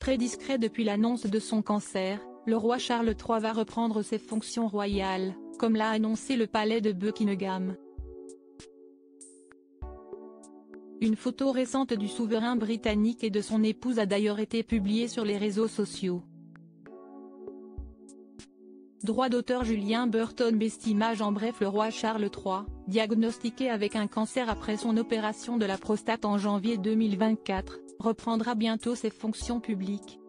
Très discret depuis l'annonce de son cancer, le roi Charles III va reprendre ses fonctions royales, comme l'a annoncé le palais de Buckingham. Une photo récente du souverain britannique et de son épouse a d'ailleurs été publiée sur les réseaux sociaux. Droit d'auteur Julien Burton Best Images. En bref, le roi Charles III, diagnostiqué avec un cancer après son opération de la prostate en janvier 2024, reprendra bientôt ses fonctions publiques.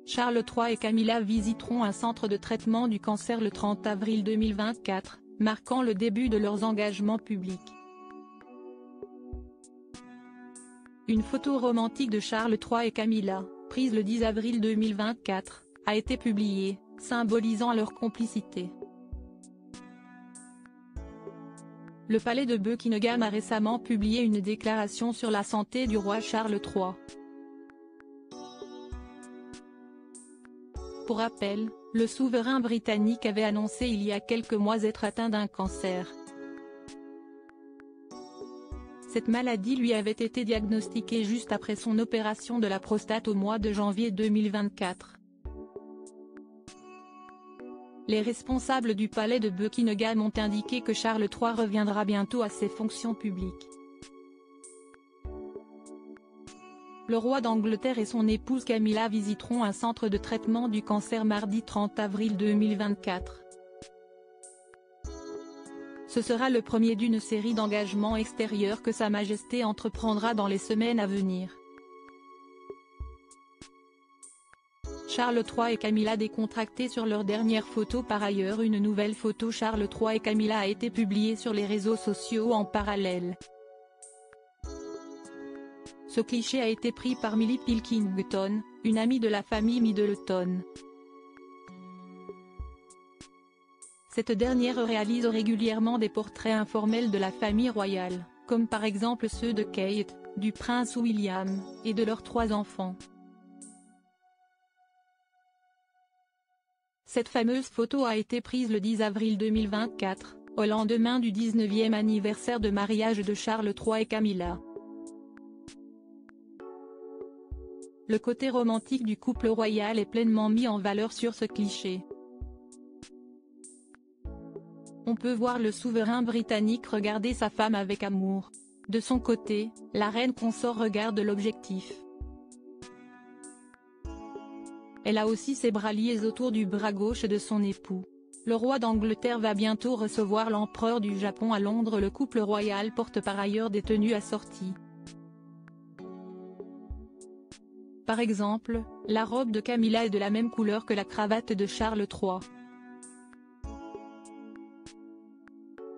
Charles III et Camilla visiteront un centre de traitement du cancer le 30 avril 2024, marquant le début de leurs engagements publics. Une photo romantique de Charles III et Camilla, prise le 10 avril 2024, a été publiée, symbolisant leur complicité. Le palais de Buckingham a récemment publié une déclaration sur la santé du roi Charles III. Pour rappel, le souverain britannique avait annoncé il y a quelques mois être atteint d'un cancer. Cette maladie lui avait été diagnostiquée juste après son opération de la prostate au mois de janvier 2024. Les responsables du palais de Buckingham ont indiqué que Charles III reviendra bientôt à ses fonctions publiques. Le roi d'Angleterre et son épouse Camilla visiteront un centre de traitement du cancer mardi 30 avril 2024. Ce sera le premier d'une série d'engagements extérieurs que Sa Majesté entreprendra dans les semaines à venir. Charles III et Camilla décontractés sur leur dernière photo. Par ailleurs, une nouvelle photo Charles III et Camilla a été publiée sur les réseaux sociaux en parallèle. Ce cliché a été pris par Millie Pilkington, une amie de la famille Middleton. Cette dernière réalise régulièrement des portraits informels de la famille royale, comme par exemple ceux de Kate, du prince William, et de leurs 3 enfants. Cette fameuse photo a été prise le 10 avril 2024, au lendemain du 19e anniversaire de mariage de Charles III et Camilla. Le côté romantique du couple royal est pleinement mis en valeur sur ce cliché. On peut voir le souverain britannique regarder sa femme avec amour. De son côté, la reine consort regarde l'objectif. Elle a aussi ses bras liés autour du bras gauche de son époux. Le roi d'Angleterre va bientôt recevoir l'empereur du Japon à Londres. Le couple royal porte par ailleurs des tenues assorties. Par exemple, la robe de Camilla est de la même couleur que la cravate de Charles III.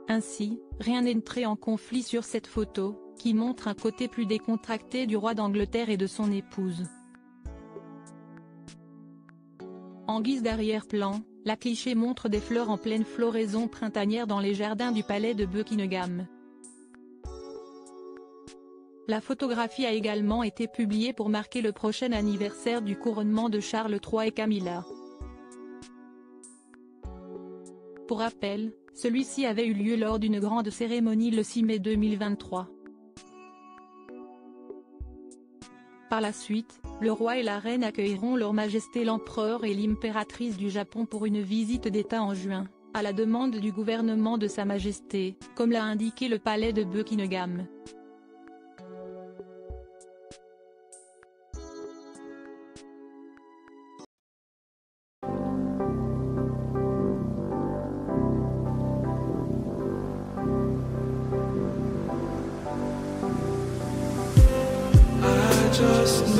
Ainsi, rien n'entre en conflit sur cette photo, qui montre un côté plus décontracté du roi d'Angleterre et de son épouse. En guise d'arrière-plan, la cliché montre des fleurs en pleine floraison printanière dans les jardins du palais de Buckingham. La photographie a également été publiée pour marquer le prochain anniversaire du couronnement de Charles III et Camilla. Pour rappel, celui-ci avait eu lieu lors d'une grande cérémonie le 6 mai 2023. Par la suite, le roi et la reine accueilleront leur majesté l'empereur et l'impératrice du Japon pour une visite d'État en juin, à la demande du gouvernement de Sa Majesté, comme l'a indiqué le palais de Buckingham. Just